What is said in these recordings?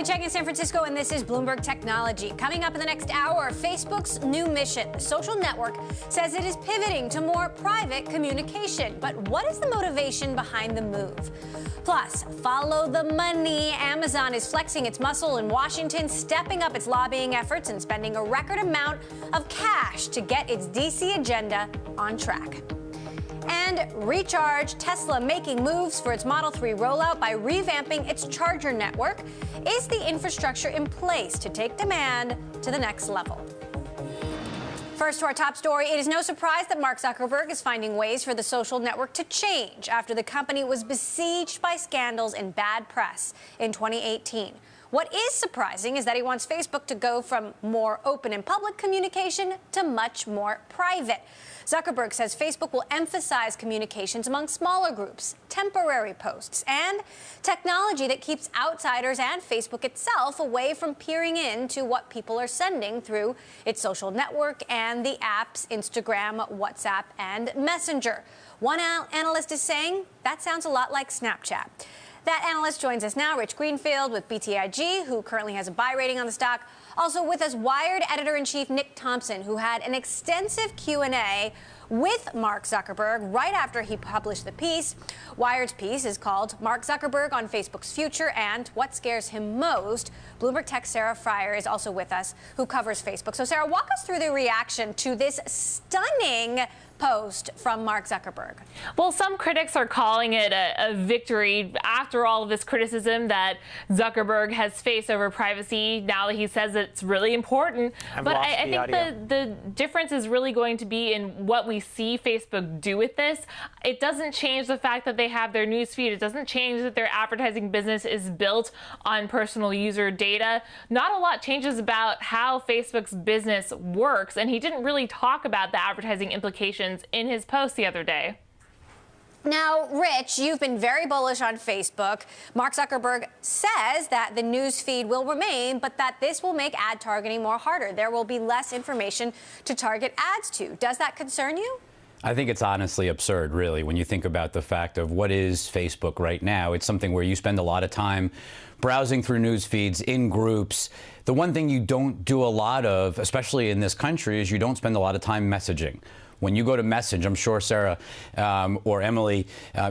Checking in San Francisco, and this is Bloomberg Technology. Coming up in the next hour, Facebook's new mission. The social network says it is pivoting to more private communication. But what is the motivation behind the move? Plus, follow the money. Amazon is flexing its muscle in Washington, stepping up its lobbying efforts and spending a record amount of cash to get its DC agenda on track. And Recharge, Tesla making moves for its Model 3 rollout by revamping its charger network. Is the infrastructure in place to take demand to the next level? First to our top story, it is no surprise that Mark Zuckerberg is finding ways for the social network to change after the company was besieged by scandals and bad press in 2018. What is surprising is that he wants Facebook to go from more open and public communication to much more private. Zuckerberg says Facebook will emphasize communications among smaller groups, temporary posts, and technology that keeps outsiders and Facebook itself away from peering into what people are sending through its social network and the apps Instagram, WhatsApp, and Messenger. One analyst is saying that sounds a lot like Snapchat. That analyst joins us now, Rich Greenfield with BTIG, who currently has a buy rating on the stock. Also with us, Wired editor-in-chief Nick Thompson, who had an extensive Q&A with Mark Zuckerberg right after he published the piece. Wired's piece is called Mark Zuckerberg on Facebook's Future and What Scares Him Most. Bloomberg Tech's Sarah Fryer is also with us, who covers Facebook. So, Sarah, walk us through the reaction to this stunning post from Mark Zuckerberg. Well, some critics are calling it a victory after all of this criticism that Zuckerberg has faced over privacy, now that he says it's really important. But I think the difference is really going to be in what we see Facebook do with this. It doesn't change the fact that they have their newsfeed. It doesn't change that their advertising business is built on personal user data. Not a lot changes about how Facebook's business works, and he didn't really talk about the advertising implications in his post the other day. Now, Rich, you've been very bullish on Facebook. Mark Zuckerberg says that the news feed will remain, but that this will make ad targeting more harder. There will be less information to target ads to. Does that concern you? I think it's honestly absurd, really, when you think about the fact of what is Facebook right now. It's something where you spend a lot of time browsing through news feeds in groups. The one thing you don't do a lot of, especially in this country, is you don't spend a lot of time messaging. When you go to message, I'm sure Sarah or Emily,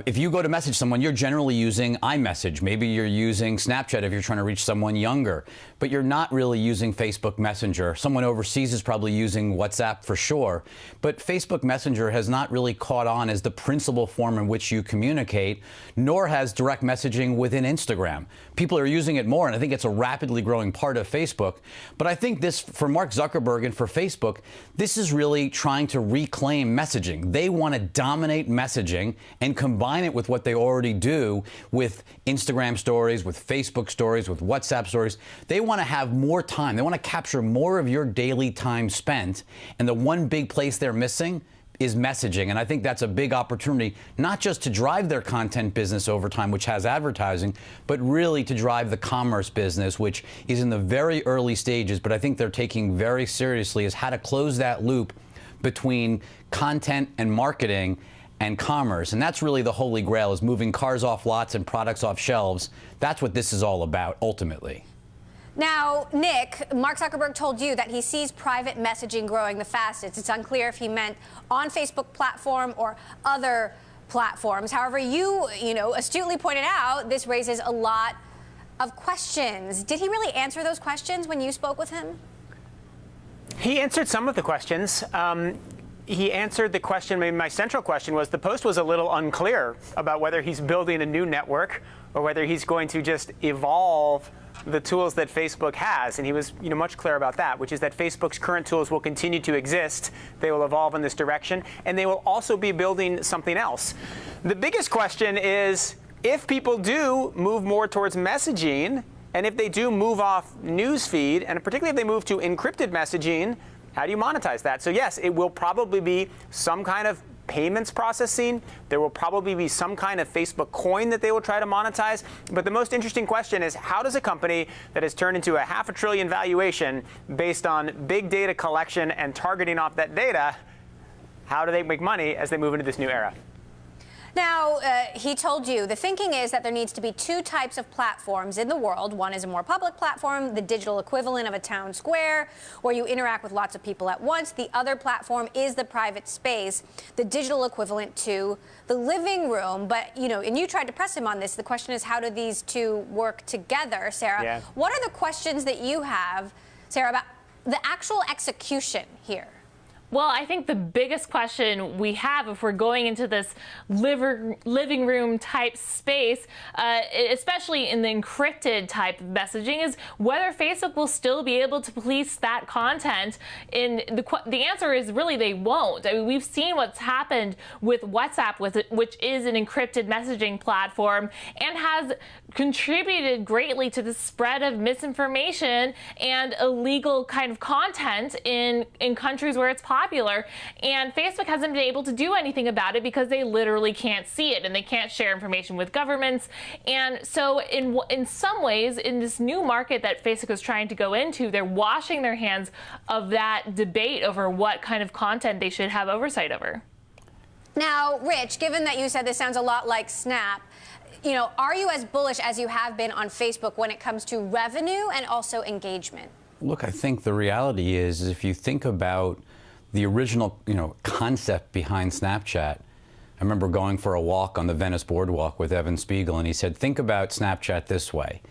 if you go to message someone, you're generally using iMessage. Maybe you're using Snapchat if you're trying to reach someone younger, but you're not really using Facebook Messenger. Someone overseas is probably using WhatsApp for sure, but Facebook Messenger has not really caught on as the principal form in which you communicate, nor has direct messaging within Instagram. People are using it more, and I think it's a rapidly growing part of Facebook. But I think this, for Mark Zuckerberg and for Facebook, this is really trying to reclaim messaging. They want to dominate messaging and combine it with what they already do with Instagram stories, with Facebook stories, with WhatsApp stories. They want to have more time. They want to capture more of your daily time spent. And the one big place they're missing is messaging. And I think that's a big opportunity, not just to drive their content business over time, which has advertising, but really to drive the commerce business, which is in the very early stages. But I think they're taking very seriously is how to close that loop between content and marketing and commerce. And that's really the holy grail, is moving cars off lots and products off shelves. That's what this is all about, ultimately. Now, Nick, Mark Zuckerberg told you that he sees private messaging growing the fastest. It's unclear if he meant on Facebook platform or other platforms. However, you astutely pointed out this raises a lot of questions. Did he really answer those questions when you spoke with him? He answered some of the questions. He answered the question, maybe my central question was, the post was a little unclear about whether he's building a new network or whether he's going to just evolve the tools that Facebook has. And he was much clearer about that, which is that Facebook's current tools will continue to exist. They will evolve in this direction, and they will also be building something else. The biggest question is, if people do move more towards messaging, and if they do move off newsfeed, and particularly if they move to encrypted messaging, how do you monetize that? So yes, it will probably be some kind of payments processing. There will probably be some kind of Facebook coin that they will try to monetize. But the most interesting question is, how does a company that has turned into a $500 billion valuation based on big data collection and targeting off that data, how do they make money as they move into this new era? Now, he told you the thinking is that there needs to be two types of platforms in the world. One is a more public platform, the digital equivalent of a town square, where you interact with lots of people at once. The other platform is the private space, the digital equivalent to the living room. But, you know, and you tried to press him on this. The question is, how do these two work together, Sarah? Yeah. What are the questions that you have, Sarah, about the actual execution here? Well, I think the biggest question we have if we're going into this living room type space, especially in the encrypted type of messaging, is whether Facebook will still be able to police that content. And the answer is really they won't. I mean, we've seen what's happened with WhatsApp, which is an encrypted messaging platform and has contributed greatly to the spread of misinformation and illegal kind of content in countries where it's popular. And Facebook hasn't been able to do anything about it because they literally can't see it and they can't share information with governments. And so in some ways, in this new market that Facebook is trying to go into, they're washing their hands of that debate over what kind of content they should have oversight over. Now, Rich, given that you said this sounds a lot like Snap, you know, are you as bullish as you have been on Facebook when it comes to revenue and also engagement? Look, I think the reality is if you think about the original, concept behind Snapchat, I remember going for a walk on the Venice Boardwalk with Evan Spiegel, and he said, think about Snapchat this way.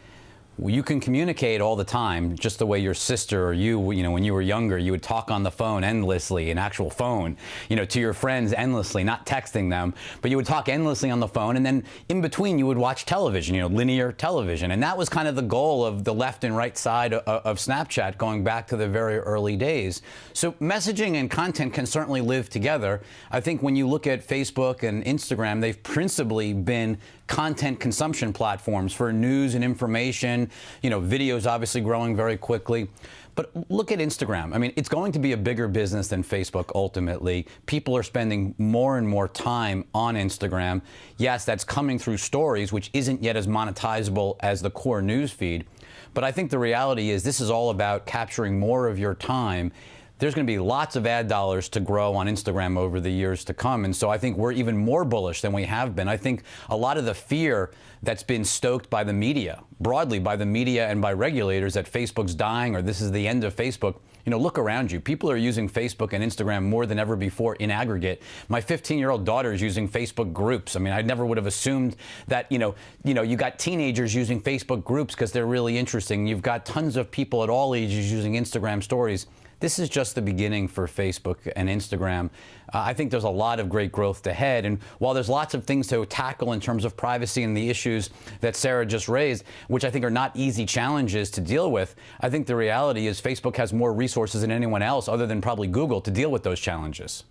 You can communicate all the time, just the way your sister or you, when you were younger, you would talk on the phone endlessly, an actual phone, to your friends endlessly, not texting them, but you would talk endlessly on the phone, and then in between you would watch television, linear television. And that was kind of the goal of the left and right side of Snapchat going back to the very early days. So messaging and content can certainly live together. I think when you look at Facebook and Instagram, they've principally been content consumption platforms for news and information. Videos obviously growing very quickly. But look at Instagram. I mean, it's going to be a bigger business than Facebook ultimately. People are spending more and more time on Instagram. Yes, that's coming through stories, which isn't yet as monetizable as the core news feed. But I think the reality is this is all about capturing more of your time. There's going to be lots of ad dollars to grow on Instagram over the years to come. And so I think we're even more bullish than we have been. I think a lot of the fear that's been stoked by the media, broadly by the media and by regulators, that Facebook's dying or this is the end of Facebook. Look around you. People are using Facebook and Instagram more than ever before in aggregate. My 15-year-old daughter is using Facebook groups. I mean, I never would have assumed that, you got teenagers using Facebook groups because they're really interesting. You've got tons of people at all ages using Instagram stories. This is just the beginning for Facebook and Instagram. I think there's a lot of great growth ahead. And while there's lots of things to tackle in terms of privacy and the issues that Sarah just raised, which I think are not easy challenges to deal with, I think the reality is Facebook has more resources than anyone else, other than probably Google, to deal with those challenges.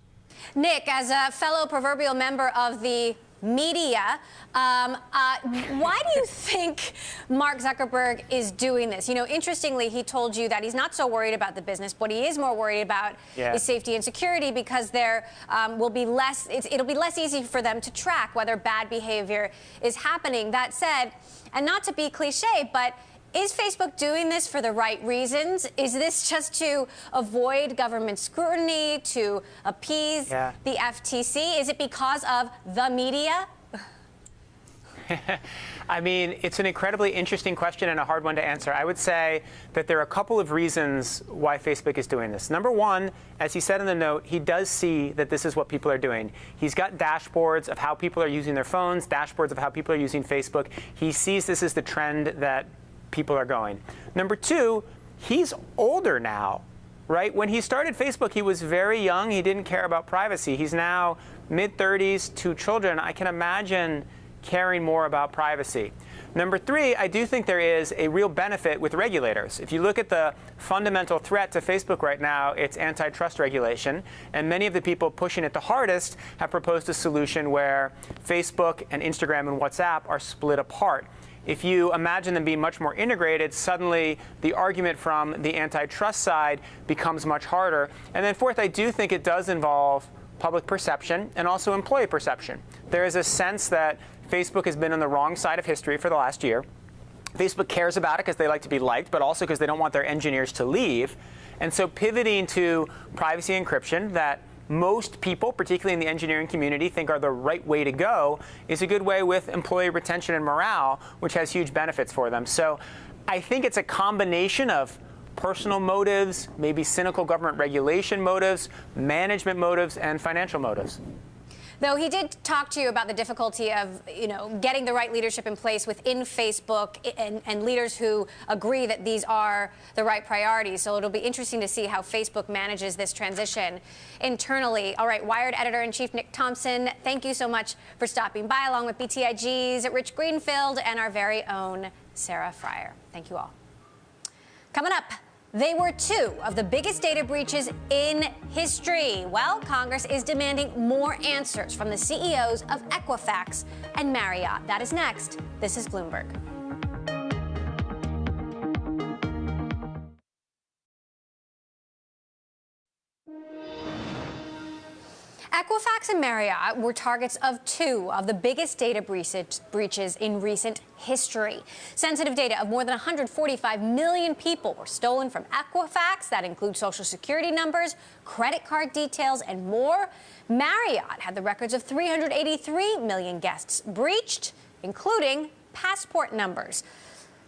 Nick, as a fellow proverbial member of the media, why do you think Mark Zuckerberg is doing this? Interestingly, he told you that he's not so worried about the business. What he is more worried about is safety and security, because there will be less. It'll be less easy for them to track whether bad behavior is happening. That said, and not to be cliche, but is Facebook doing this for the right reasons? Is this just to avoid government scrutiny, to appease the FTC? Is it because of the media? I mean, it's an incredibly interesting question and a hard one to answer. I would say that there are a couple of reasons why Facebook is doing this. Number one, as he said in the note, he does see that this is what people are doing. He's got dashboards of how people are using their phones, dashboards of how people are using Facebook. He sees this as the trend that people are going. Number two, he's older now, right? When he started Facebook, he was very young. He didn't care about privacy. He's now mid-30s, 2 children. I can imagine caring more about privacy. Number three, I do think there is a real benefit with regulators. If you look at the fundamental threat to Facebook right now, it's antitrust regulation. And many of the people pushing it the hardest have proposed a solution where Facebook and Instagram and WhatsApp are split apart. If you imagine them being much more integrated, suddenly the argument from the antitrust side becomes much harder. And then fourth, I do think it does involve public perception and also employee perception. There is a sense that Facebook has been on the wrong side of history for the last year. Facebook cares about it because they like to be liked, but also because they don't want their engineers to leave. And so pivoting to privacy encryption that most people, particularly in the engineering community, think are the right way to go is a good way with employee retention and morale, which has huge benefits for them. So I think it's a combination of personal motives, maybe cynical government regulation motives, management motives, and financial motives. Though he did talk to you about the difficulty of, getting the right leadership in place within Facebook and leaders who agree that these are the right priorities. So it'll be interesting to see how Facebook manages this transition internally. All right, Wired editor-in-chief Nick Thompson, thank you so much for stopping by, along with BTIG's Rich Greenfield and our very own Sarah Fryer. Thank you all. Coming up, they were two of the biggest data breaches in history. Well, Congress is demanding more answers from the CEOs of Equifax and Marriott. That is next. This is Bloomberg. Equifax and Marriott were targets of two of the biggest data breaches in recent history. Sensitive data of more than 145 million people were stolen from Equifax. That includes Social Security numbers, credit card details, and more. Marriott had the records of 383 million guests breached, including passport numbers.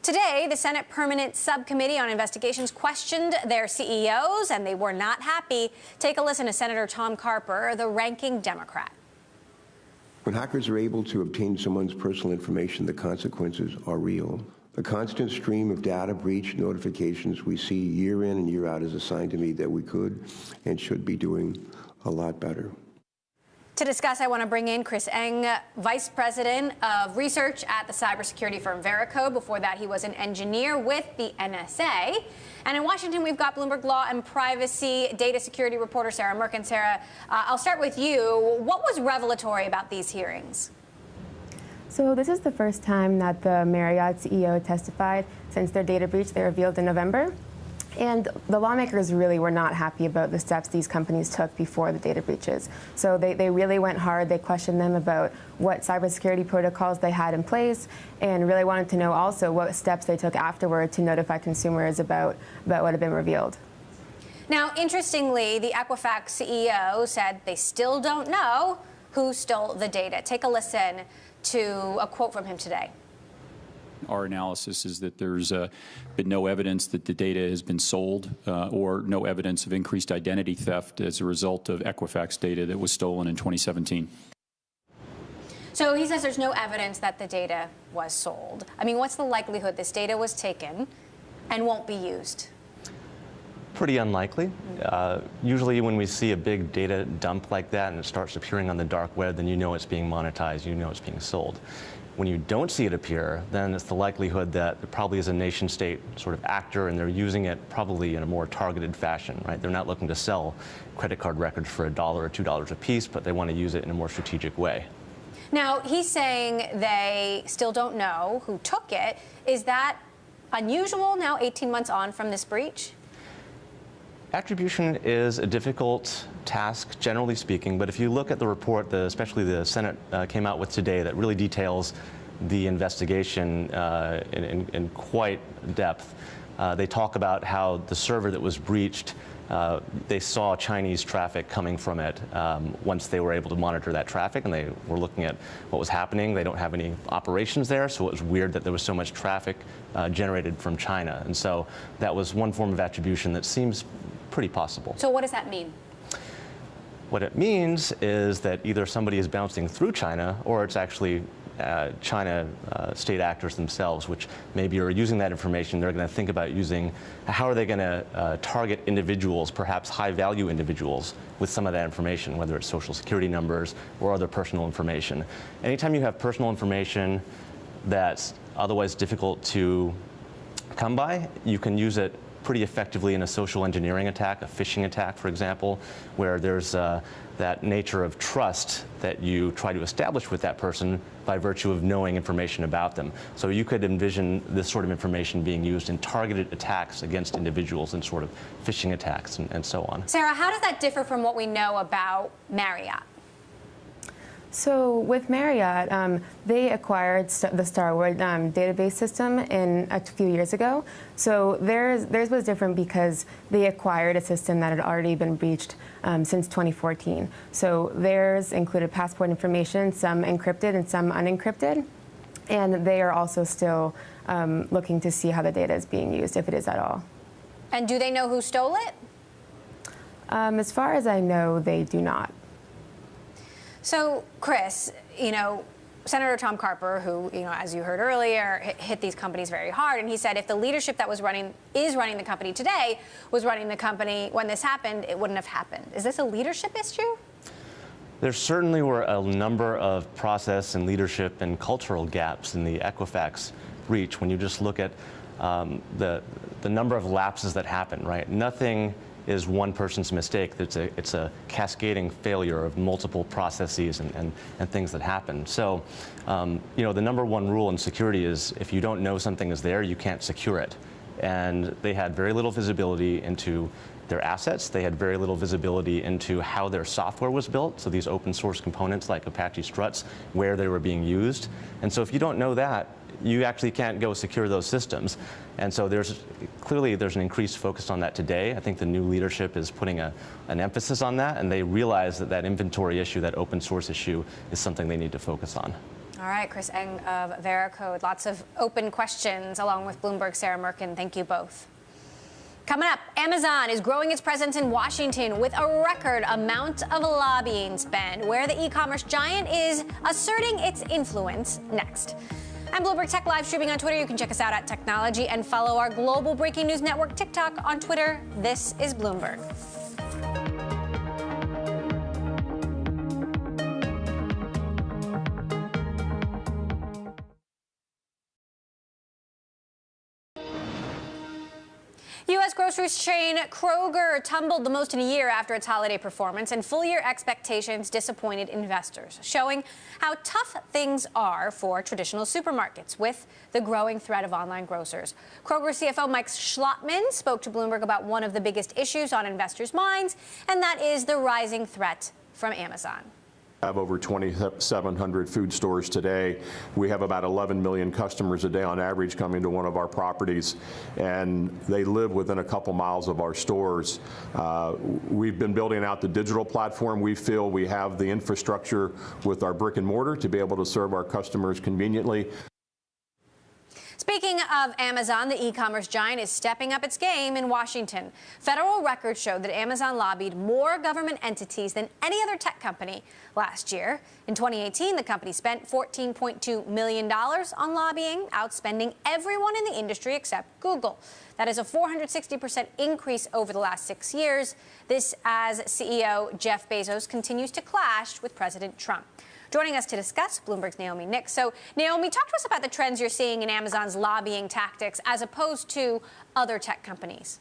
Today, the Senate Permanent Subcommittee on Investigations questioned their CEOs, and they were not happy. Take a listen to Senator Tom Carper, the ranking Democrat. When hackers are able to obtain someone's personal information, the consequences are real. The constant stream of data breach notifications we see year in and year out is a sign to me that we could and should be doing a lot better. To discuss, I want to bring in Chris Eng, Vice President of Research at the cybersecurity firm Veracode. Before that, he was an engineer with the NSA. And in Washington, we've got Bloomberg Law and Privacy data security reporter Sarah Merkin. Sarah, I'll start with you. What was revelatory about these hearings? So this is the first time that the Marriott CEO testified since their data breach they revealed in November. And the lawmakers really were not happy about the steps these companies took before the data breaches. So they really went hard. They questioned them about what cybersecurity protocols they had in place and really wanted to know also what steps they took afterward to notify consumers about what had been revealed. Now, interestingly, the Equifax CEO said they still don't know who stole the data. Take a listen to a quote from him today. Our analysis is that there's been no evidence that the data has been sold or no evidence of increased identity theft as a result of Equifax data that was stolen in 2017. So he says there's no evidence that the data was sold. I mean, what's the likelihood this data was taken and won't be used? Pretty unlikely. Usually when we see a big data dump like that and it starts appearing on the dark web, then you know it's being monetized, you know it's being sold. When you don't see it appear, then it's the likelihood that there probably is a nation-state sort of actor and they're using it probably in a more targeted fashion, right? They're not looking to sell credit card records for $1 or $2 a piece, but they want to use it in a more strategic way. Now, he's saying they still don't know who took it. Is that unusual now, 18 months on from this breach? Attribution is a difficult task, generally speaking, but if you look at the report, especially the Senate came out with today, that really details the investigation in quite depth. They talk about how the server that was breached, they saw Chinese traffic coming from it once they were able to monitor that traffic, and they were looking at what was happening. They don't have any operations there, so it was weird that there was so much traffic generated from China. And so that was one form of attribution that seems pretty possible. So what does that mean? What it means is that either somebody is bouncing through China or it's actually China state actors themselves, which maybe are using that information. They're going to think about using, how are they going to target individuals, perhaps high-value individuals, with some of that information, whether it's social security numbers or other personal information. Anytime you have personal information that's otherwise difficult to come by, you can use it pretty effectively in a social engineering attack, a phishing attack, for example, where there's that nature of trust that you try to establish with that person by virtue of knowing information about them. So you could envision this sort of information being used in targeted attacks against individuals and sort of phishing attacks and so on. Sarah, how does that differ from what we know about Marriott? So with Marriott, they acquired the Starwood database system a few years ago. So theirs was different because they acquired a system that had already been breached since 2014. So theirs included passport information, some encrypted and some unencrypted. And they are also still looking to see how the data is being used, if it is at all. And do they know who stole it? As far as I know, they do not. So, Chris, Senator Tom Carper, who, as you heard earlier, hit these companies very hard, and he said if the leadership that is running the company today was running the company when this happened, it wouldn't have happened. Is this a leadership issue? There certainly were a number of process and leadership and cultural gaps in the Equifax breach. When you just look at the number of lapses that happen, right? Nothing is one person's mistake. It's a cascading failure of multiple processes and things that happen. So, the number one rule in security is if you don't know something is there, you can't secure it. And they had very little visibility into their assets. They had very little visibility into how their software was built. So these open source components like Apache Struts, where they were being used. And so if you don't know that, you actually can't go secure those systems. And so there's an increased focus on that today. I think the new leadership is putting an emphasis on that, and they realize that inventory issue, that open source issue, is something they need to focus on. All right, Chris Eng of Veracode. Lots of open questions along with Bloomberg, Sarah Merkin. Thank you both. Coming up, Amazon is growing its presence in Washington with a record amount of lobbying spend, where the e-commerce giant is asserting its influence next. I'm Bloomberg Tech live streaming on Twitter. You can check us out at Technology and follow our global breaking news network TikTok on Twitter. This is Bloomberg. U.S. grocery chain Kroger tumbled the most in a year after its holiday performance, and full-year expectations disappointed investors, showing how tough things are for traditional supermarkets with the growing threat of online grocers. Kroger CFO Mike Schlottman spoke to Bloomberg about one of the biggest issues on investors' minds, and that is the rising threat from Amazon. Have over 2,700 food stores today. We have about 11 million customers a day on average coming to one of our properties, and they live within a couple miles of our stores. We've been building out the digital platform. We feel we have the infrastructure with our brick and mortar to be able to serve our customers conveniently. Speaking of Amazon, the e-commerce giant is stepping up its game in Washington. Federal records showed that Amazon lobbied more government entities than any other tech company last year. In 2018, the company spent $14.2 million on lobbying, outspending everyone in the industry except Google. That is a 460% increase over the last 6 years. This as CEO Jeff Bezos continues to clash with President Trump. Joining us to discuss, Bloomberg's Naomi Nix. So, Naomi, talk to us about the trends you're seeing in Amazon's lobbying tactics as opposed to other tech companies.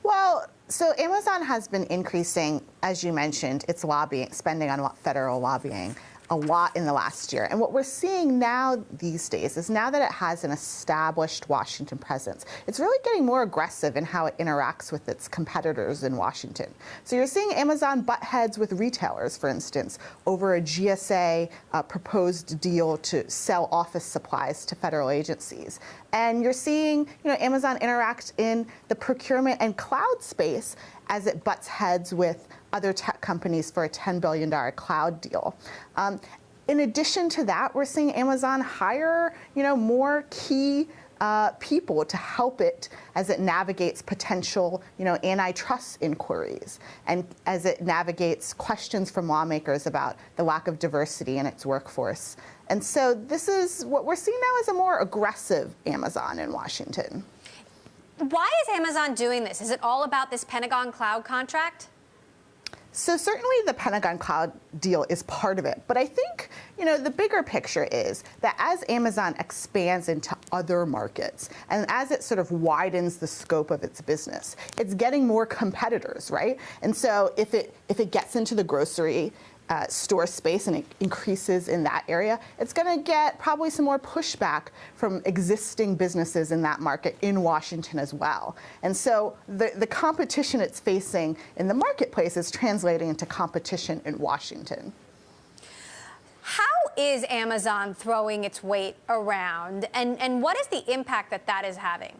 Well, so Amazon has been increasing, as you mentioned, its lobbying, spending on federal lobbying a lot in the last year. And what we're seeing now these days is now that it has an established Washington presence, it's really getting more aggressive in how it interacts with its competitors in Washington. So you're seeing Amazon butt heads with retailers, for instance, over a GSA proposed deal to sell office supplies to federal agencies. And you're seeing, Amazon interact in the procurement and cloud space as it butts heads with other tech companies for a $10 billion cloud deal. In addition to that, we're seeing Amazon hire, more key people to help it as it navigates potential, antitrust inquiries and as it navigates questions from lawmakers about the lack of diversity in its workforce. And so this is what we're seeing now is a more aggressive Amazon in Washington. Why is Amazon doing this? Is it all about this Pentagon cloud contract? So certainly the Pentagon Cloud deal is part of it. But I think, the bigger picture is that as Amazon expands into other markets and as it sort of widens the scope of its business, it's getting more competitors, right? And so if it gets into the grocery store space and it increases in that area, it's going to get probably some more pushback from existing businesses in that market in Washington as well. And so the competition it's facing in the marketplace is translating into competition in Washington. How is Amazon throwing its weight around, and what is the impact that is having?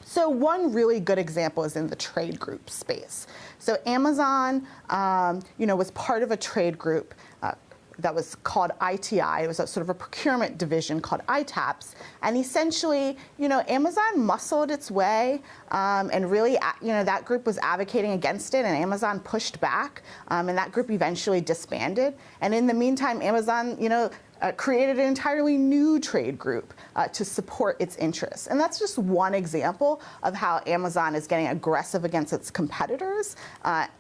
So one really good example is in the trade group space. So Amazon, was part of a trade group that was called ITI. It was a sort of a procurement division called ITAPS. And essentially, Amazon muscled its way and really, that group was advocating against it and Amazon pushed back and that group eventually disbanded. And in the meantime, Amazon, created an entirely new trade group to support its interests. And that's just one example of how Amazon is getting aggressive against its competitors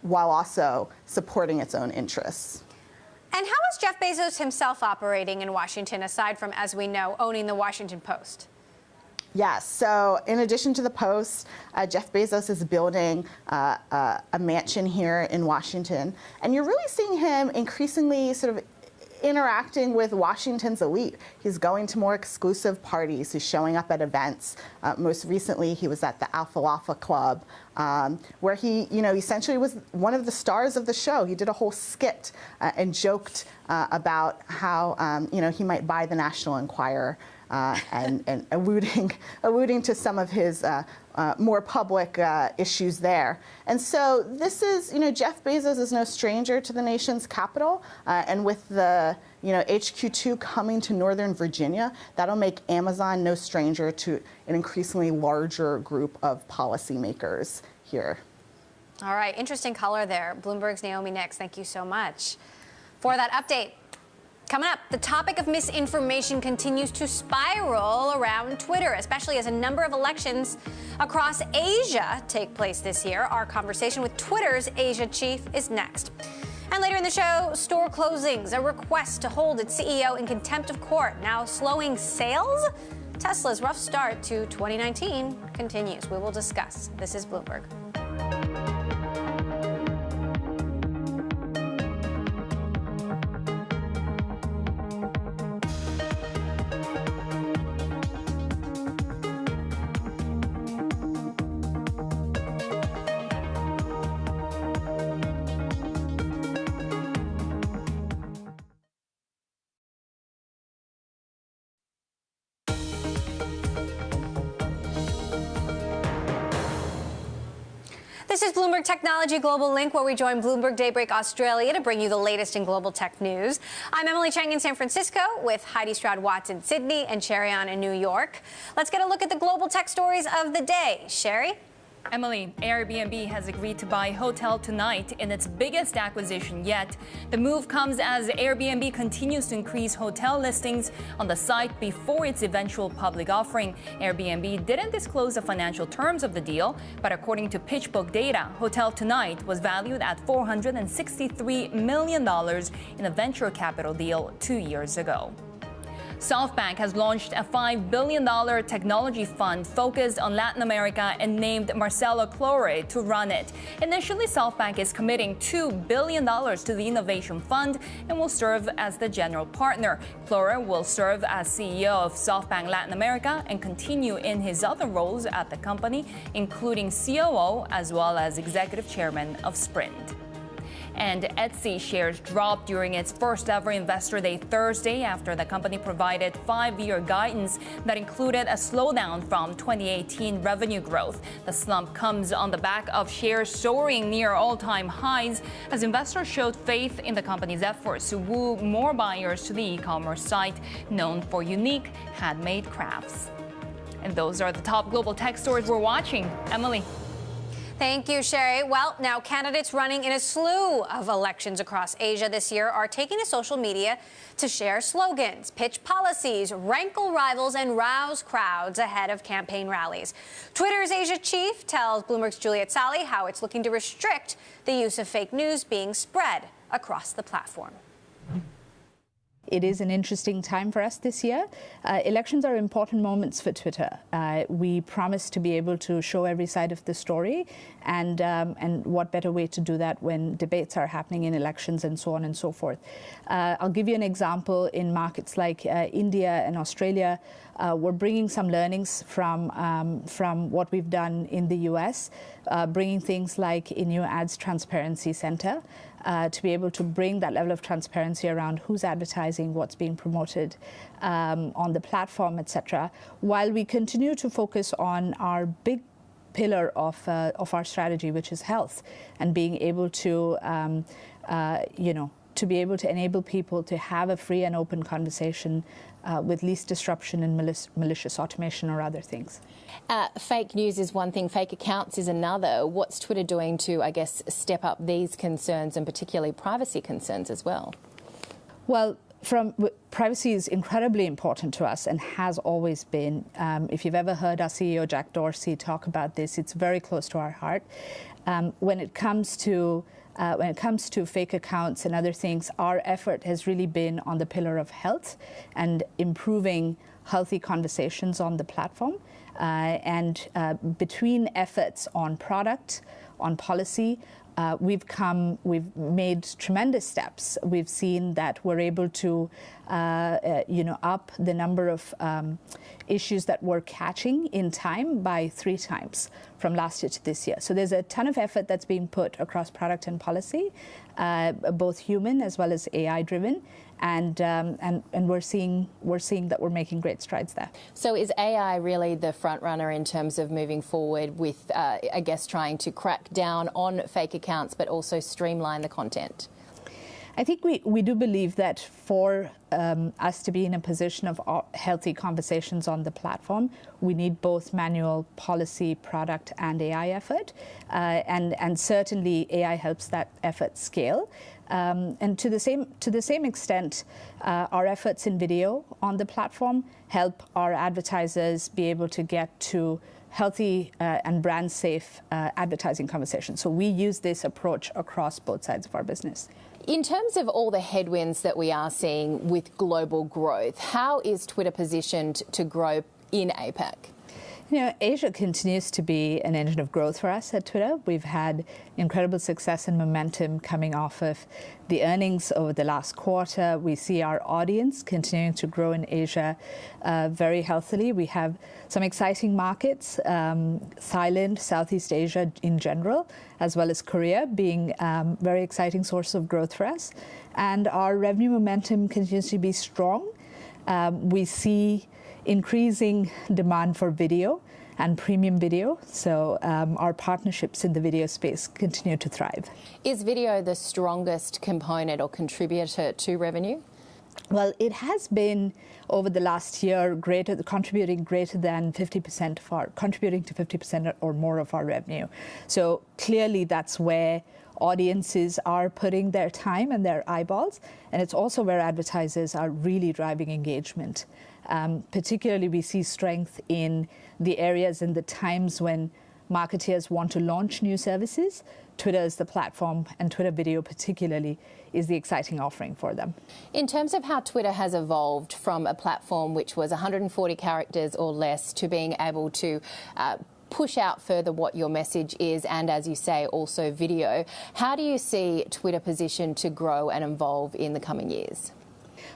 while also supporting its own interests. And how is Jeff Bezos himself operating in Washington, aside from, as we know, owning the Washington Post? Yes. So in addition to the Post, Jeff Bezos is building a mansion here in Washington. And you're really seeing him increasingly sort of interacting with Washington's elite. He's going to more exclusive parties. He's showing up at events. Most recently, he was at the Alfalfa Club, where he, essentially was one of the stars of the show. He did a whole skit and joked about how, he might buy the National Enquirer and alluding to some of his more public issues there. And so this is, Jeff Bezos is no stranger to the nation's capital. And with the, HQ2 coming to Northern Virginia, that'll make Amazon no stranger to an increasingly larger group of policymakers here. All right, interesting color there. Bloomberg's Naomi Nix, thank you so much for that update. Coming up, the topic of misinformation continues to spiral around Twitter, especially as a number of elections across Asia take place this year. Our conversation with Twitter's Asia chief is next. And later in the show, store closings, a request to hold its CEO in contempt of court, now slowing sales? Tesla's rough start to 2019 continues. We will discuss. This is Bloomberg. This is Bloomberg Technology Global Link, where we join Bloomberg Daybreak Australia to bring you the latest in global tech news. I'm Emily Chang in San Francisco with Heidi Stroud-Watts in Sydney and Sherry An in New York. Let's get a look at the global tech stories of the day. Sherry? Emily, Airbnb has agreed to buy Hotel Tonight in its biggest acquisition yet. The move comes as Airbnb continues to increase hotel listings on the site before its eventual public offering. Airbnb didn't disclose the financial terms of the deal, but according to PitchBook data, Hotel Tonight was valued at $463 million in a venture capital deal 2 years ago. SoftBank has launched a $5 billion technology fund focused on Latin America and named Marcelo Clore to run it. Initially, SoftBank is committing $2 billion to the innovation fund and will serve as the general partner. Clore will serve as CEO of SoftBank Latin America and continue in his other roles at the company, including COO as well as executive chairman of Sprint. And Etsy shares dropped during its first ever Investor Day Thursday after the company provided 5-year guidance that included a slowdown from 2018 revenue growth. The slump comes on the back of shares soaring near all-time highs as investors showed faith in the company's efforts to woo more buyers to the e-commerce site known for unique handmade crafts. And those are the top global tech stories we're watching. Emily. Thank you, Sherry. Well, now candidates running in a slew of elections across Asia this year are taking to social media to share slogans, pitch policies, rankle rivals, and rouse crowds ahead of campaign rallies. Twitter's Asia chief tells Bloomberg's Juliet Sally how it's looking to restrict the use of fake news being spread across the platform. It is an interesting time for us this year. Elections are important moments for Twitter. We promise to be able to show every side of the story, and what better way to do that when debates are happening in elections and so on and so forth. I'll give you an example. In markets like India and Australia, we're bringing some learnings from what we've done in the US, bringing things like a new Ads Transparency Center, to be able to bring that level of transparency around who's advertising, what's being promoted on the platform, etc., while we continue to focus on our big pillar of our strategy, which is health, and being able to, to be able to enable people to have a free and open conversation with least disruption and malicious automation or other things. Fake news is one thing, fake accounts is another. What's Twitter doing to, I guess, step up these concerns, and particularly privacy concerns as well? Well, privacy is incredibly important to us and has always been. If you've ever heard our CEO, Jack Dorsey, talk about this, it's very close to our heart. When it comes to fake accounts and other things, our effort has really been on the pillar of health and improving healthy conversations on the platform. And between efforts on product, on policy, we've made tremendous steps. We've seen that we're able to, up the number of issues that we're catching in time by 3 times from last year to this year. So there's a ton of effort that's being put across product and policy, both human as well as AI driven. And we're seeing that we're making great strides there. So is AI really the front runner in terms of moving forward with, I guess, trying to crack down on fake accounts, but also streamline the content? I think we do believe that for us to be in a position of healthy conversations on the platform, we need both manual policy, product, and AI effort. And certainly AI helps that effort scale. And to the same extent, our efforts in video on the platform help our advertisers be able to get to healthy and brand safe advertising conversations. So we use this approach across both sides of our business. In terms of all the headwinds that we are seeing with global growth, how is Twitter positioned to grow in APAC? Asia continues to be an engine of growth for us at Twitter. We've had incredible success and momentum coming off of the earnings over the last quarter. We see our audience continuing to grow in Asia very healthily. We have some exciting markets, Thailand, Southeast Asia in general, as well as Korea being very exciting source of growth for us. And our revenue momentum continues to be strong. We see increasing demand for video and premium video. So our partnerships in the video space continue to thrive. Is video the strongest component or contributor to revenue? Well, it has been over the last year contributing to 50% or more of our revenue. So clearly that's where audiences are putting their time and their eyeballs, and it's also where advertisers are really driving engagement. Particularly, we see strength in the areas and the times when marketeers want to launch new services. Twitter is the platform, and Twitter Video particularly is the exciting offering for them. In terms of how Twitter has evolved from a platform which was 140 characters or less to being able to push out further what your message is, and as you say, also video, how do you see Twitter positioned to grow and evolve in the coming years?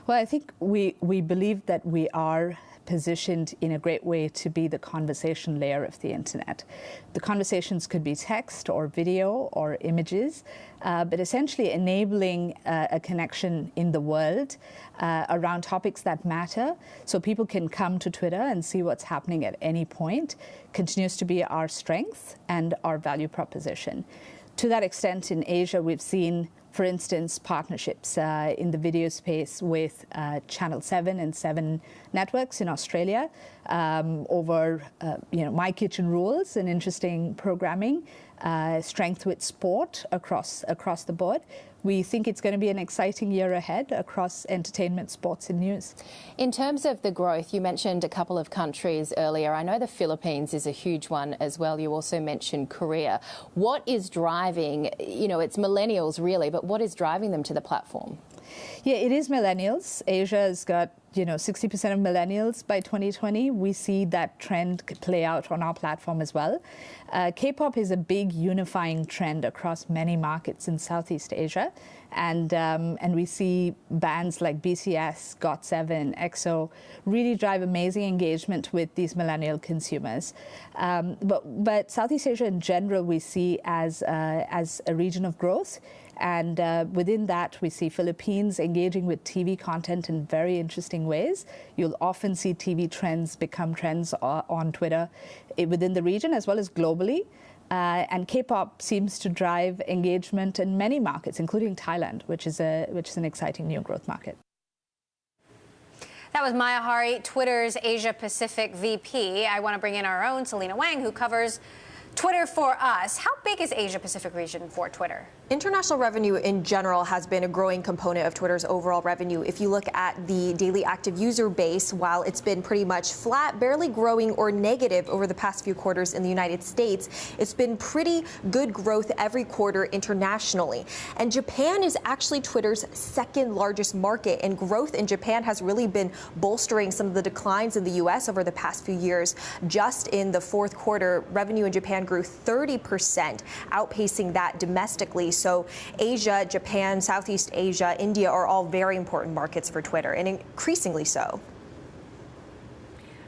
Well, I think we believe that we are positioned in a great way to be the conversation layer of the internet. The conversations could be text or video or images, but essentially enabling a connection in the world around topics that matter, so people can come to Twitter and see what's happening at any point, continues to be our strength and our value proposition. To that extent, in Asia, we've seen for instance, partnerships in the video space with Channel 7 and 7 networks in Australia over, My Kitchen Rules, and interesting programming, strength with sport across the board. We think it's going to be an exciting year ahead across entertainment, sports and news. In terms of the growth, you mentioned a couple of countries earlier. I know the Philippines is a huge one as well. You also mentioned Korea. What is driving, it's millennials really, but what is driving them to the platform? Yeah, it is millennials. Asia has got 60% of millennials by 2020. We see that trend play out on our platform as well. K-pop is a big unifying trend across many markets in Southeast Asia. And we see bands like BTS, GOT7, EXO really drive amazing engagement with these millennial consumers. But Southeast Asia in general we see as a region of growth. And within that, we see Philippines engaging with TV content in very interesting ways. You'll often see TV trends become trends on Twitter within the region as well as globally. And K-pop seems to drive engagement in many markets, including Thailand, which is an exciting new growth market. That was Maya Hari, Twitter's Asia Pacific VP. I want to bring in our own Selena Wang, who covers Twitter for us. How big is Asia Pacific region for Twitter? International revenue in general has been a growing component of Twitter's overall revenue. If you look at the daily active user base, while it's been pretty much flat, barely growing or negative over the past few quarters in the United States, it's been pretty good growth every quarter internationally. And Japan is actually Twitter's second largest market, and growth in Japan has really been bolstering some of the declines in the U.S. over the past few years. Just in the fourth quarter, revenue in Japan grew 30%, outpacing that domestically. So Asia, Japan, Southeast Asia, India are all very important markets for Twitter, and increasingly so.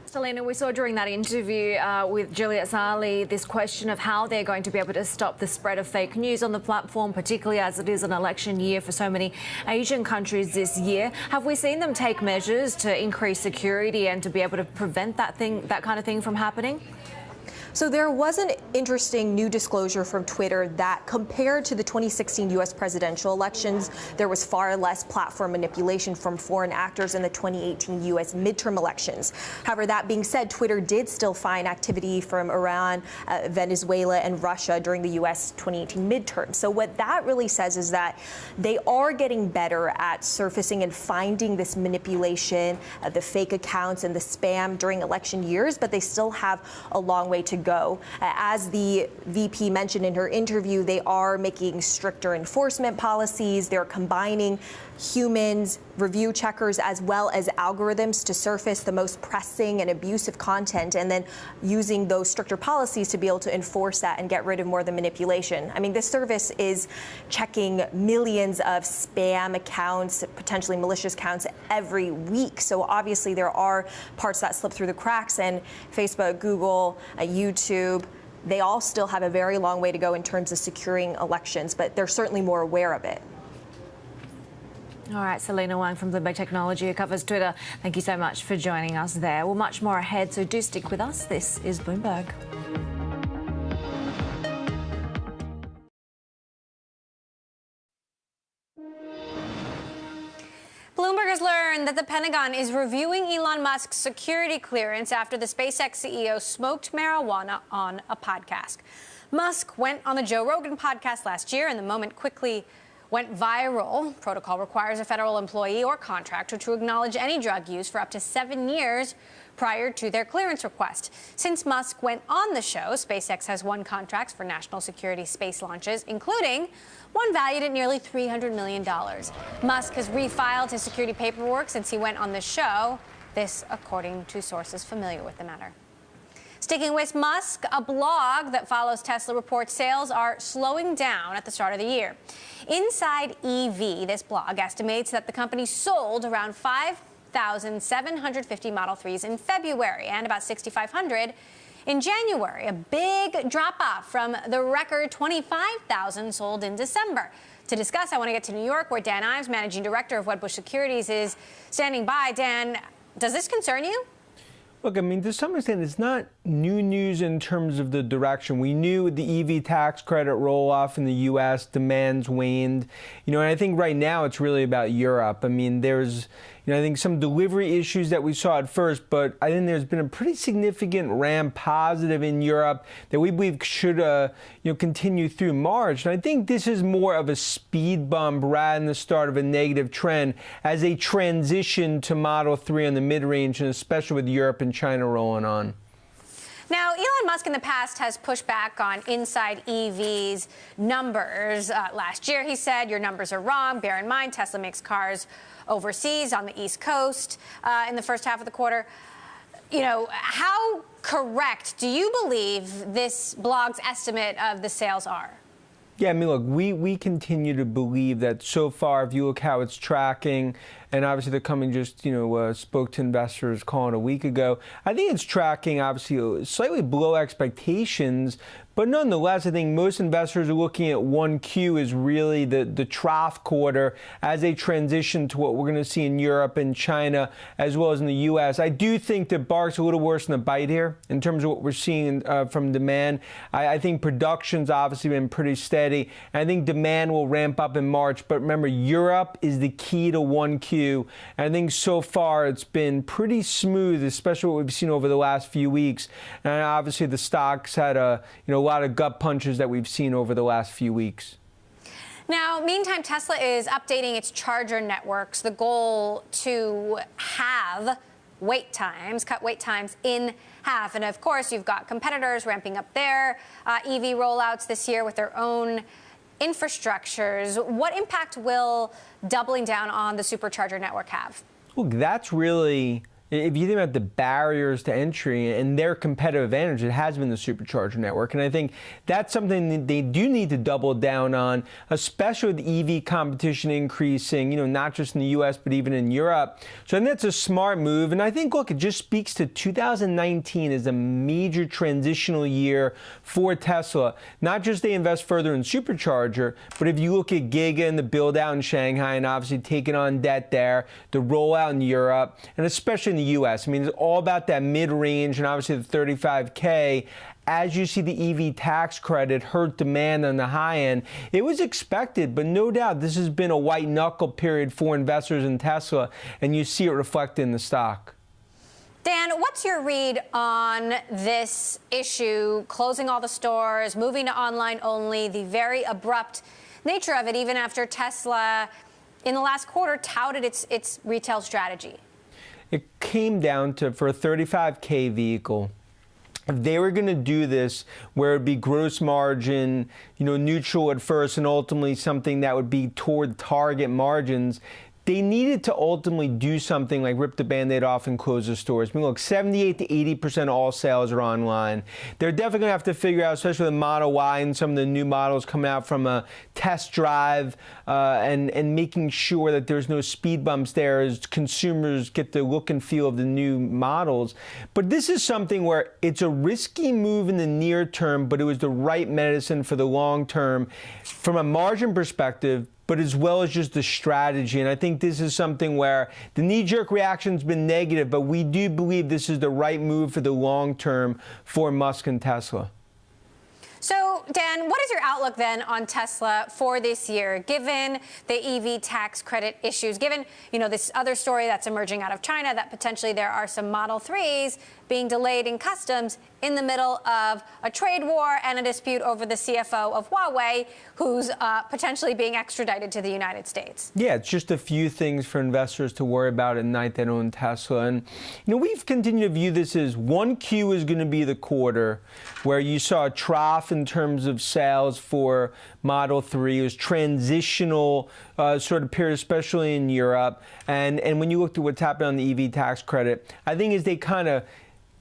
Selena, we saw during that interview with Juliet Zali this question of how they're going to be able to stop the spread of fake news on the platform, particularly as it is an election year for so many Asian countries this year. Have we seen them take measures to increase security and to be able to prevent that kind of thing from happening? So there was an interesting new disclosure from Twitter that compared to the 2016 U.S. presidential elections, there was far less platform manipulation from foreign actors in the 2018 U.S. midterm elections. However, that being said, Twitter did still find activity from Iran, Venezuela, and Russia during the U.S. 2018 midterm. So what that really says is that they are getting better at surfacing and finding this manipulation, the fake accounts and the spam during election years, but they still have a long way to go. As the VP mentioned in her interview, they are making stricter enforcement policies. They're combining humans, review checkers, as well as algorithms to surface the most pressing and abusive content, and then using those stricter policies to be able to enforce that and get rid of more of the manipulation. I mean, this service is checking millions of spam accounts, potentially malicious accounts every week. So obviously there are parts that slip through the cracks, and Facebook, Google, YouTube, they all still have a very long way to go in terms of securing elections, but they're certainly more aware of it. All right, Selena Wang from Bloomberg Technology, who covers Twitter. Thank you so much for joining us there. Well, much more ahead, so do stick with us. This is Bloomberg. Bloomberg has learned that the Pentagon is reviewing Elon Musk's security clearance after the SpaceX CEO smoked marijuana on a podcast. Musk went on the Joe Rogan podcast last year, and the moment quickly went viral. Protocol requires a federal employee or contractor to acknowledge any drug use for up to 7 years prior to their clearance request. Since Musk went on the show, SpaceX has won contracts for national security space launches, including one valued at nearly $300 million. Musk has refiled his security paperwork since he went on the show, this according to sources familiar with the matter. Sticking with Musk, a blog that follows Tesla reports sales are slowing down at the start of the year. Inside EV, this blog estimates that the company sold around 5,750 Model 3s in February and about 6,500 in January, a big drop-off from the record 25,000 sold in December. To discuss, I want to get to New York, where Dan Ives, managing director of Wedbush Securities, is standing by. Dan, does this concern you? Look, I mean, to some extent, it's not new news in terms of the direction. We knew the EV tax credit roll-off in the U.S., demand's waned. And I think right now it's really about Europe. I mean, there's, I think some delivery issues that we saw at first, but I think there's been a pretty significant ramp positive in Europe that we believe should, continue through March. And I think this is more of a speed bump rather than the start of a negative trend as a transition to Model 3 on the mid-range, and especially with Europe and China rolling on. Now, Elon Musk in the past has pushed back on Inside EV's numbers. Last year, he said, your numbers are wrong. Bear in mind, Tesla makes cars overseas on the East Coast in the first half of the quarter. How correct do you believe this blog's estimate of the sales are? Yeah, I mean, look, we continue to believe that so far, if you look how it's tracking, and obviously the company just, spoke to investors calling a week ago, I think it's tracking obviously slightly below expectations. But nonetheless, I think most investors are looking at 1Q as really the trough quarter as they transition to what we're going to see in Europe and China as well as in the U.S. I do think that BARC's a little worse than the bite here in terms of what we're seeing from demand. I think production's obviously been pretty steady. And I think demand will ramp up in March. But remember, Europe is the key to 1Q. And I think so far it's been pretty smooth, especially what we've seen over the last few weeks. And obviously the stock's had a lot of gut punches that we've seen over the last few weeks. Now, meantime, Tesla is updating its charger networks. The goal to cut wait times in half. And of course, you've got competitors ramping up their EV rollouts this year with their own infrastructures. What impact will doubling down on the supercharger network have? Look, that's really, if you think about the barriers to entry and their competitive advantage, it has been the supercharger network. And I think that's something that they do need to double down on, especially with EV competition increasing, not just in the U.S., but even in Europe. So I think that's a smart move. And I think, look, it just speaks to 2019 as a major transitional year for Tesla. Not just they invest further in supercharger, but if you look at Giga and the build out in Shanghai and obviously taking on debt there, the rollout in Europe, and especially in the U.S. I mean, it's all about that mid-range and obviously the 35K. As you see the EV tax credit hurt demand on the high end, it was expected, but no doubt this has been a white knuckle period for investors in Tesla, and you see it reflected in the stock. Dan, what's your read on this issue, closing all the stores, moving to online only, the very abrupt nature of it, even after Tesla in the last quarter touted its retail strategy? It came down to, for a 35K vehicle, if they were going to do this where it would be gross margin, neutral at first and ultimately something that would be toward target margins, they needed to ultimately do something like rip the Band-Aid off and close the stores. I mean, look, 78 to 80% of all sales are online. They're definitely going to have to figure out, especially with the Model Y and some of the new models coming out from a test drive and making sure that there's no speed bumps there as consumers get the look and feel of the new models. But this is something where it's a risky move in the near term, but it was the right medicine for the long term from a margin perspective, but as well as just the strategy. And I think this is something where the knee-jerk reaction's been negative, but we do believe this is the right move for the long term for Musk and Tesla. So, Dan, what is your outlook then on Tesla for this year, given the EV tax credit issues, given, this other story that's emerging out of China that potentially there are some Model 3s being delayed in customs in the middle of a trade war and a dispute over the CFO of Huawei, who's potentially being extradited to the United States? Yeah, it's just a few things for investors to worry about at night that own Tesla. And, we've continued to view this as 1Q is going to be the quarter where you saw a trough in terms of sales for Model 3. It was transitional sort of period, especially in Europe. And when you looked at what's happened on the EV tax credit, I think as they kind of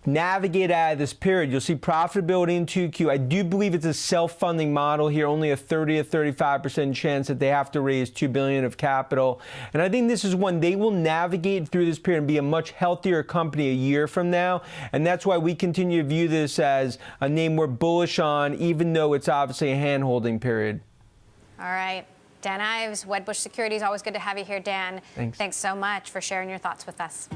navigate out of this period, you'll see profitability in 2Q. I do believe it's a self-funding model here, only a 30 to 35% chance that they have to raise $2 billion of capital. And I think this is one they will navigate through this period and be a much healthier company a year from now. And that's why we continue to view this as a name we're bullish on, even though it's obviously a hand-holding period. All right. Dan Ives, Wedbush Securities. Always good to have you here, Dan. Thanks. Thanks so much for sharing your thoughts with us.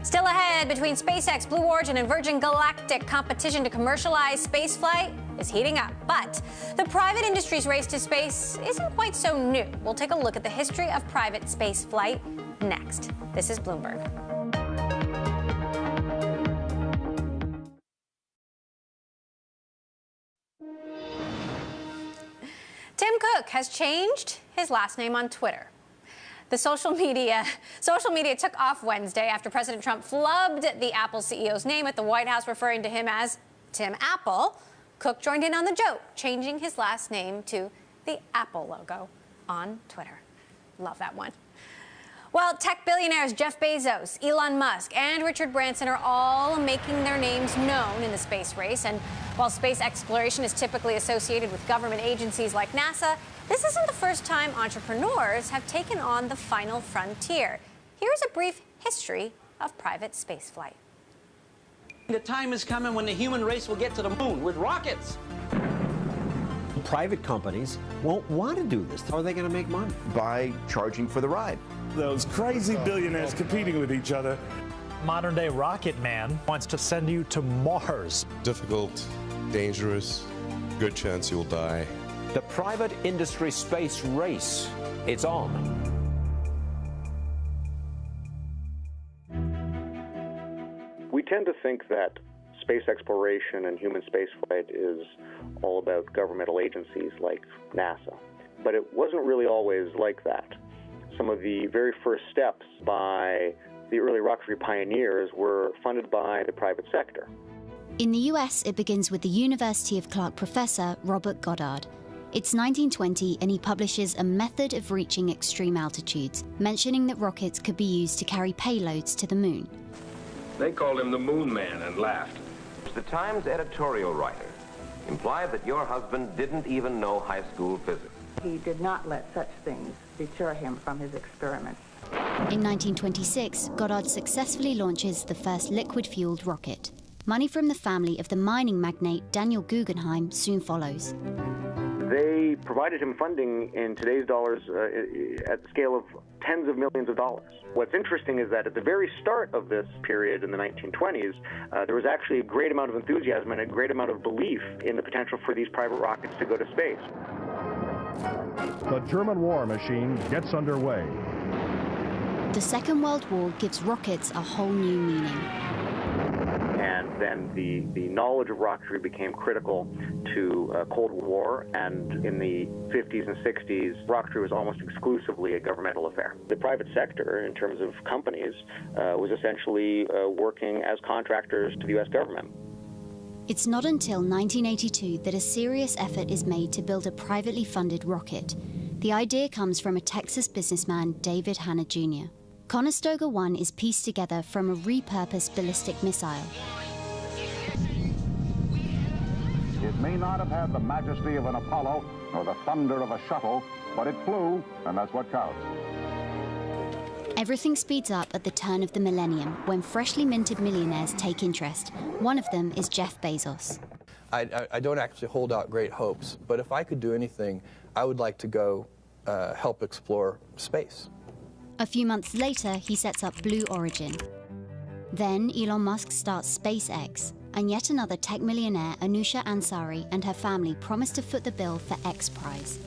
Still ahead, between SpaceX, Blue Origin, and Virgin Galactic, competition to commercialize spaceflight is heating up. But the private industry's race to space isn't quite so new. We'll take a look at the history of private spaceflight next. This is Bloomberg. Tim Cook has changed his last name on Twitter. The social media took off Wednesday after President Trump flubbed the Apple CEO's name at the White House, referring to him as Tim Apple. Cook joined in on the joke, changing his last name to the Apple logo on Twitter. Love that one. Well, tech billionaires Jeff Bezos, Elon Musk, and Richard Branson are all making their names known in the space race. And while space exploration is typically associated with government agencies like NASA, this isn't the first time entrepreneurs have taken on the final frontier. Here's a brief history of private spaceflight. The time is coming when the human race will get to the moon with rockets. Private companies won't want to do this. How are they going to make money? By charging for the ride. Those crazy billionaires competing with each other. Modern-day rocket man wants to send you to Mars. Difficult, dangerous, good chance you'll die. The private industry space race, it's on. We tend to think that space exploration and human spaceflight is all about governmental agencies like NASA. But it wasn't really always like that. Some of the very first steps by the early rocketry pioneers were funded by the private sector. In the US, it begins with the University of Clark professor Robert Goddard. It's 1920 and he publishes a method of reaching extreme altitudes, mentioning that rockets could be used to carry payloads to the moon. They called him the Moon Man and laughed. The Times editorial writer implied that your husband didn't even know high school physics. He did not let such things deter him from his experiments. In 1926, Goddard successfully launches the first liquid-fueled rocket. Money from the family of the mining magnate Daniel Guggenheim soon follows. They provided him funding in today's dollars at the scale of tens of millions of dollars. What's interesting is that at the very start of this period in the 1920s, there was actually a great amount of enthusiasm and a great amount of belief in the potential for these private rockets to go to space. The German war machine gets underway. The Second World War gives rockets a whole new meaning. And then the knowledge of rocketry became critical to Cold War, and in the 50s and 60s, rocketry was almost exclusively a governmental affair. The private sector, in terms of companies, was essentially working as contractors to the U.S. government. It's not until 1982 that a serious effort is made to build a privately funded rocket. The idea comes from a Texas businessman, David Hanna Jr. Conestoga 1 is pieced together from a repurposed ballistic missile. It may not have had the majesty of an Apollo nor the thunder of a shuttle, but it flew, and that's what counts. Everything speeds up at the turn of the millennium when freshly minted millionaires take interest. One of them is Jeff Bezos. I don't actually hold out great hopes, but if I could do anything, I would like to go help explore space. A few months later, he sets up Blue Origin. Then Elon Musk starts SpaceX, and yet another tech millionaire, Anousheh Ansari, and her family promise to foot the bill for X Prize.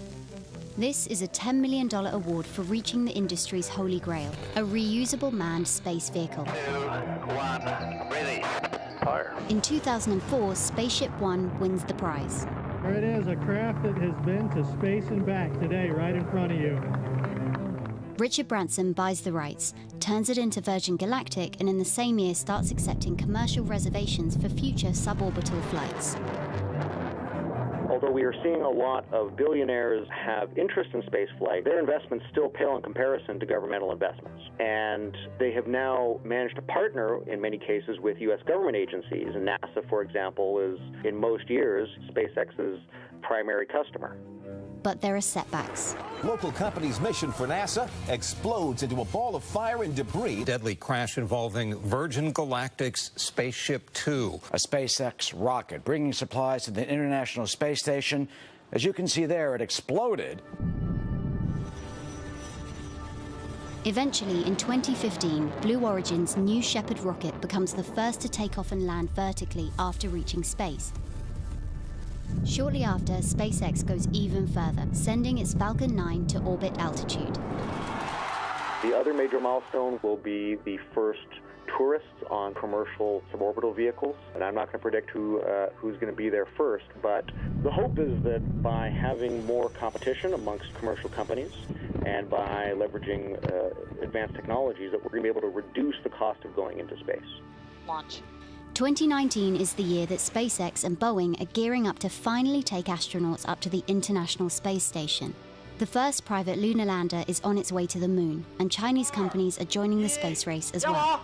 This is a $10 million award for reaching the industry's holy grail, a reusable manned space vehicle. 2, 1, ready, fire. In 2004, Spaceship One wins the prize. There it is, a craft that has been to space and back today, right in front of you. Richard Branson buys the rights, turns it into Virgin Galactic, and in the same year starts accepting commercial reservations for future suborbital flights. Although we are seeing a lot of billionaires have interest in spaceflight, their investments still pale in comparison to governmental investments. And they have now managed to partner, in many cases, with U.S. government agencies. And NASA, for example, is, in most years, SpaceX's primary customer. But there are setbacks. Local company's mission for NASA explodes into a ball of fire and debris. Deadly crash involving Virgin Galactic's Spaceship Two, a SpaceX rocket bringing supplies to the International Space Station. As you can see there, it exploded. Eventually, in 2015, Blue Origin's New Shepard rocket becomes the first to take off and land vertically after reaching space. Shortly after, SpaceX goes even further, sending its Falcon 9 to orbit altitude. The other major milestone will be the first tourists on commercial suborbital vehicles, and I'm not going to predict who's going to be there first, but the hope is that by having more competition amongst commercial companies and by leveraging advanced technologies, that we're going to be able to reduce the cost of going into space. Launch. 2019 is the year that SpaceX and Boeing are gearing up to finally take astronauts up to the International Space Station. The first private lunar lander is on its way to the moon, and Chinese companies are joining the space race as well.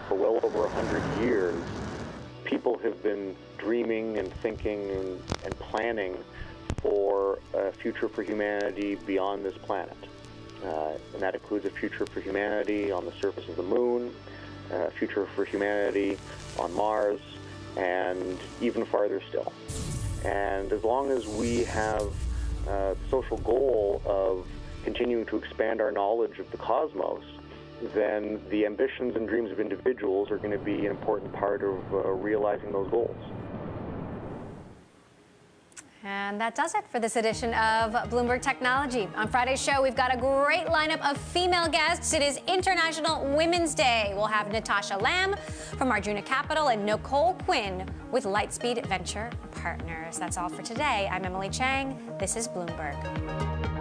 For well over 100 years, people have been dreaming and thinking and planning for a future for humanity beyond this planet. And that includes a future for humanity on the surface of the moon, a future for humanity on Mars, and even farther still. And as long as we have the social goal of continuing to expand our knowledge of the cosmos, then the ambitions and dreams of individuals are going to be an important part of realizing those goals. And that does it for this edition of Bloomberg Technology. On Friday's show, we've got a great lineup of female guests. It is International Women's Day. We'll have Natasha Lamb from Arjuna Capital and Nicole Quinn with Lightspeed Venture Partners. That's all for today. I'm Emily Chang. This is Bloomberg.